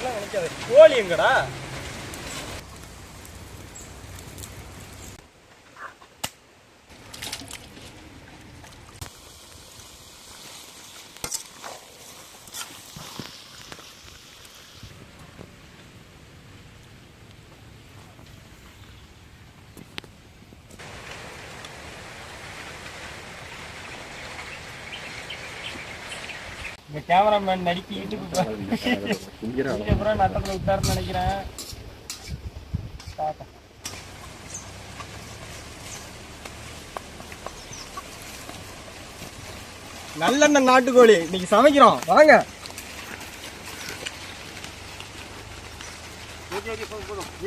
அப்படிலாம் நினைக்காது. கோழி எங்கடா? இந்த கேமராமேன் நடிக்கிட்டு நட்டத்தில் விட்டாருன்னு நினைக்கிறேன். நல்லெண்ணெய் நாட்டுக்கோழி இன்னைக்கு சமைக்கிறோம் வாங்க.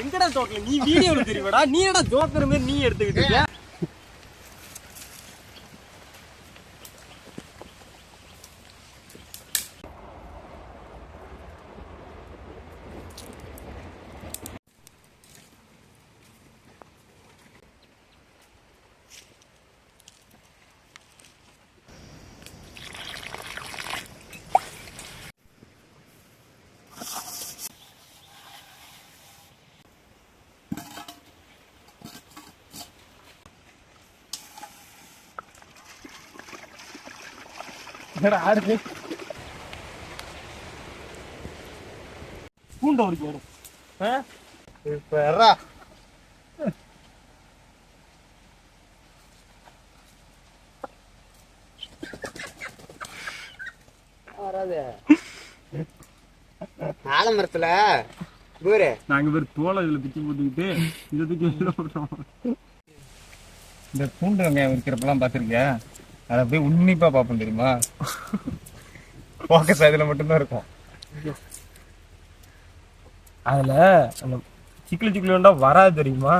எங்கடா தோட்டல நீ வீடியோல தெரியுமாடா? நீ என்னடா ஜோக்கர் மாதிரி நீ எடுத்துக்கிட்டு ஆடுது. பூண்ட ஒரு கேடு இப்ப ஆலமரத்துல பேரு நாங்க பேர் தோலை இதுல பிச்சு போட்டுக்கிட்டு இதை தூக்கி வெளில போட்டோம். இந்த பூண்டு வெங்காயம் விற்கிறப்பெல்லாம் பார்த்துருக்கியா? அதை அப்படியே உன்னிப்பா பார்ப்போம் தெரியுமா? ஃபோக்கஸ் அதுல மட்டும்தான் இருக்கும். அதுல அந்த சிக்கிளி சிக்கிளி வராது தெரியுமா?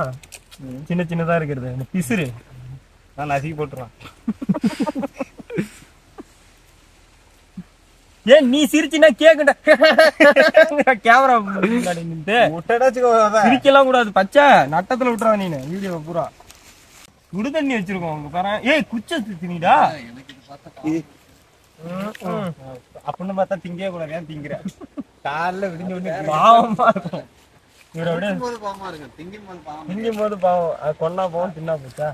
சின்ன சின்னதா இருக்கிறது அந்த பிசுறு நான் நசுக்கி போட்டுருவான். ஏன் நீ சிரிச்சினா கேக்குண்டா கேமரா சிரிக்கலாம் கூடாது. பச்சை நட்டத்துல விட்டுறா நீனு வீடியோ பூரா சுடு தண்ணி வச்சிருக்கோம் உங்க பாரு. ஏய் குச்ச திணிடா அப்படின்னு பார்த்தா திங்க கூடாது. ஏன் திங்கிற? காலில் விடிஞ்சு விட்டு பாவமா இருக்கும். திங்கும் போது பாவம். அது கொண்டா போவோம் தின்னா போச்சா.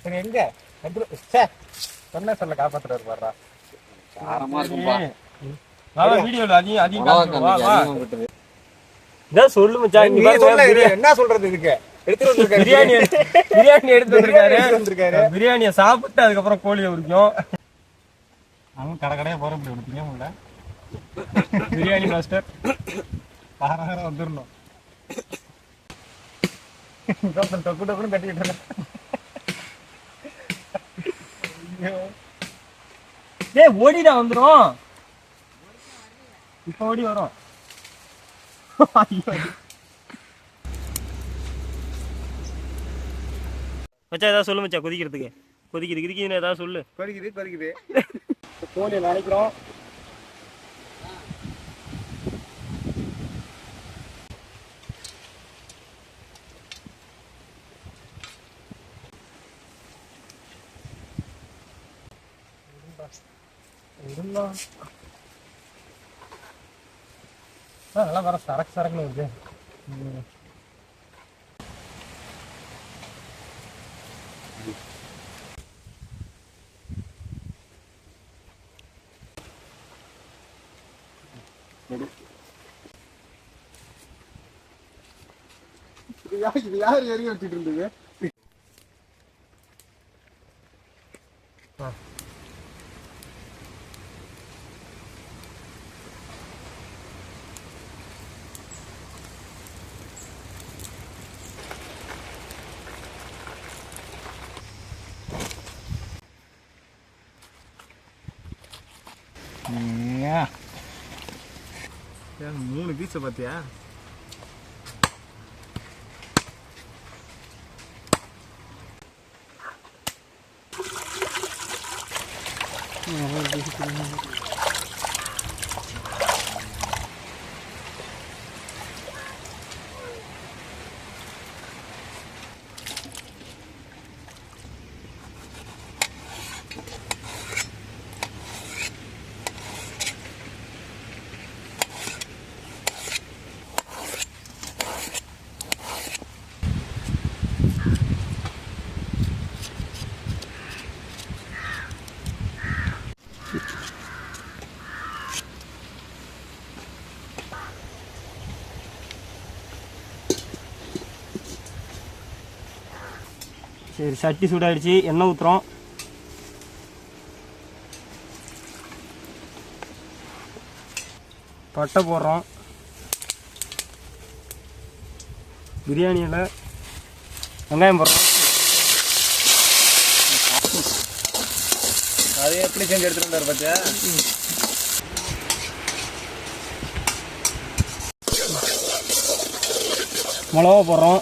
சரி எங்க சொன்ன சொல்ல காப்பாத்துறாரு பாடுறா. வீடியோல அதையும் சொல்லு மச்சான். என்ன சொல்றது இதுக்கு? பிரியாணி எடுத்து வந்திருக்காரு. பிரியாணியை சாப்பிட்டு அதுக்கப்புறம் கோழியை உரிக்கும். அவன் கடையா போற முடியல. பிரியாணி மாஸ்டர் வாரம் வந்துடணும். டக்கு டக்குன்னு கட்டிக்கிட்டு ஏய் ஓடிடா வந்துடும். இப்ப ஓடி வரும். மச்சா ஏதாவது சொல்லு மச்சா. கொதிக்கிறதுக்கு கொதிக்குதுன்னு ஏதாவது சொல்லு. கொதிக்குது கோழியை நினைக்கிறோம். நல்லா வர சரக்குன்னு இருக்கு. இது யாரு எரிய வச்சுட்டு இருந்தது? மூணு பீஸை பார்த்தியா? சரி, சட்டி சூடாயிடுச்சு, எண்ணெய் ஊற்றுறோம். பட்டை போடுறோம், பிரியாணி இலை, வெங்காயம் போடுறோம். அதை எப்படி செஞ்சு எடுத்துட்டு வந்தாரு பாத்தியா? மிளகா போடுறோம்.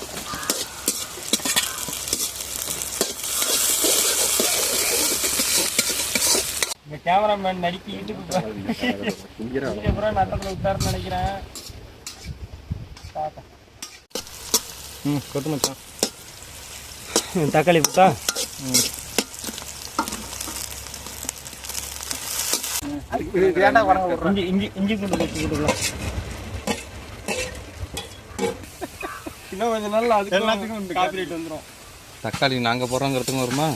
இந்த கேமராமேன் நடிக்கிட்டு நட்டத்தில் விட்டாருன்னு நினைக்கிறேன். கொத்து மச்சான். தக்காளி போட்டா இஞ்சி பூண்டு வச்சு கொடுக்கலாம். இன்னும் கொஞ்சம் நாள் அது எல்லாத்துக்கும் காப்பிரைட் வந்துடும். தக்காளி நாங்க போடுறோங்கிறதுக்கும் வருமா?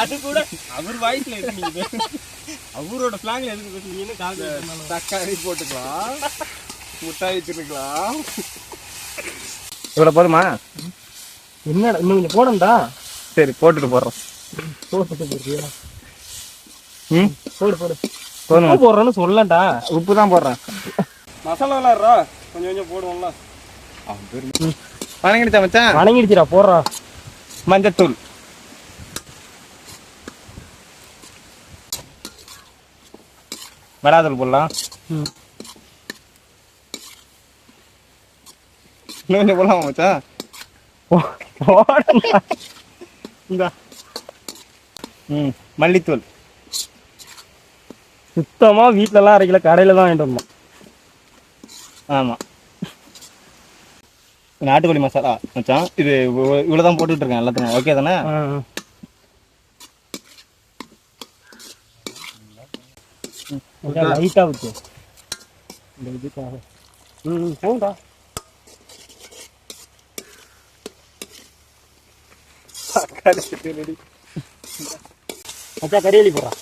அது கூட அவர் வாய்ஸ்ல இருக்கு, அவரோட ஸ்லாங்ல எதுக்கு பேசுறீங்கன்னு. தக்காளி போட்டுக்கலாம், முட்டாய் வச்சிருக்கலாம். இவ்வளவு போதுமா? என்னடா இன்னும் கொஞ்சம் போடண்டா. சரி, போட்டுட்டு போடுறோம். போட்டு போடுறியா? போடு போடு. போடுறோன்னு சொல்லண்டா. உப்பு தான் போடுறேன். மசாலா விளாடுறா, கொஞ்சம் கொஞ்சம் போடுவோம்ல. வணங்கிடுச்சா மச்சான்? வணங்கிடுச்சுடா, போடுறா. மஞ்சத்தூள், மிளகாத்தூள் போடலாம். இன்னும் கொஞ்சம் போடலாமா மச்சான்? மல்லித்தூள். சுத்தமா வீட்டுல எல்லாம் அரைக்கல, கடையில தான் வாங்கிட்டு வந்தோம். ஆமா, நாட்டுக்கோழி மசாலா மச்சான். இது இவ்வளவுதான் போட்டுட்டு இருக்கேன் எல்லாத்துக்கும். ஓகே தானே? லைட்டா விட்டு இந்த இதுக்காக. போண்டா. மச்சா கறியலி போடுறா.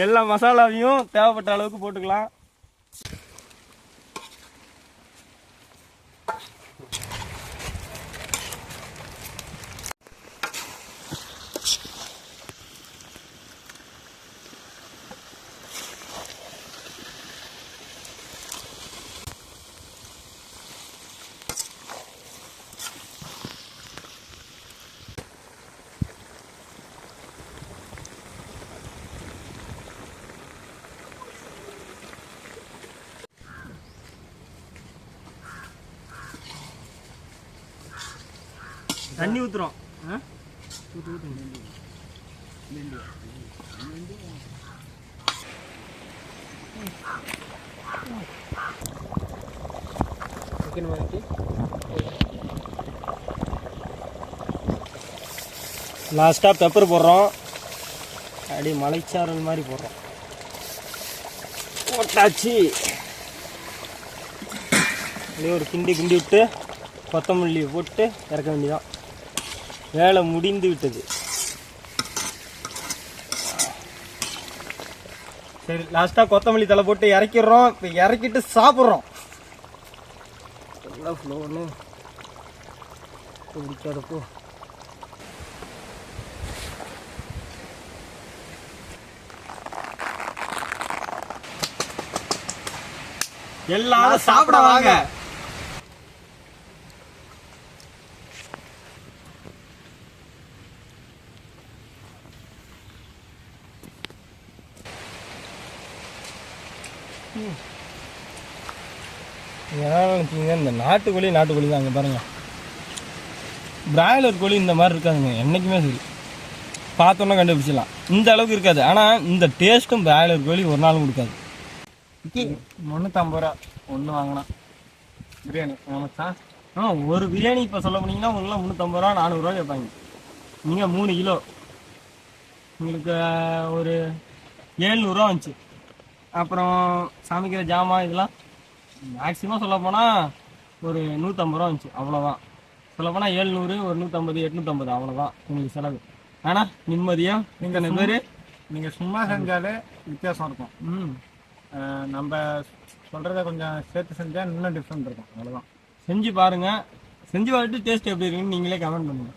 எல்லா மசாலாவையும் தேவைப்பட்ட அளவுக்கு போட்டுக்கலாம். தண்ணி ஊத்துறோம். லாஸ்டா பெப்பர் போடுறோம். அப்படி மலைச்சாரல் மாதிரி போடுறோம். போட்டாச்சு. அப்படியே ஒரு கிண்டி கிண்டி விட்டு கொத்தமல்லி போட்டு இறக்க வேண்டியதான். வேலை முடிந்து விட்டது. சரி, லாஸ்டா கொத்தமல்லி தலை போட்டு இறக்கிடுறோம். இப்போ இறக்கிட்டு சாப்பிட்றோம். எல்லாம் ஃப்ளோன்னு பிடிக்காதப்போ எல்லாரும் சாப்பிட வாங்க. இந்த நாட்டுக்கோழி தான். அங்கே பாருங்க, பிராய்லர் கோழி இந்த மாதிரி இருக்காதுங்க என்றைக்குமே. சரி, பார்த்தோன்னா கண்டுபிடிச்சிடலாம். இந்த அளவுக்கு இருக்காது, ஆனால் இந்த டேஸ்ட்டும் பிராய்லர் கோழி ஒரு நாளும் கொடுக்காது. 350 ரூபா ஒன்று வாங்கினா பிரியாணி. ஒரு பிரியாணி இப்போ சொல்ல போனீங்கன்னா உங்களாம் 350 ரூபா 400 ரூபா கேட்பாங்க. நீங்கள் 3 கிலோ உங்களுக்கு ஒரு 700 ரூபா வந்துச்சு. அப்புறம் சமைக்கிற ஜாமான் இதெல்லாம் மேக்ஸிமம் சொல்ல போனா ஒரு 150 ரூபா வந்துச்சு, அவ்வளவுதான். சொல்ல போனா 700, ஒரு 150, 850 அவ்வளவுதான் உங்களுக்கு செலவு. ஆனா நிம்மதியா இத்தனை பேரு நீங்க சும்மா செஞ்சாலே வித்தியாசம் இருக்கும். நம்ம சொல்றத கொஞ்சம் சேர்த்து செஞ்சா இன்னும் டிஃப்ரெண்ட் இருக்கும். அவ்வளவுதான். செஞ்சு பாருங்க. செஞ்சு பார்த்துட்டு டேஸ்ட் எப்படி இருக்குன்னு நீங்களே கமெண்ட் பண்ணுங்க.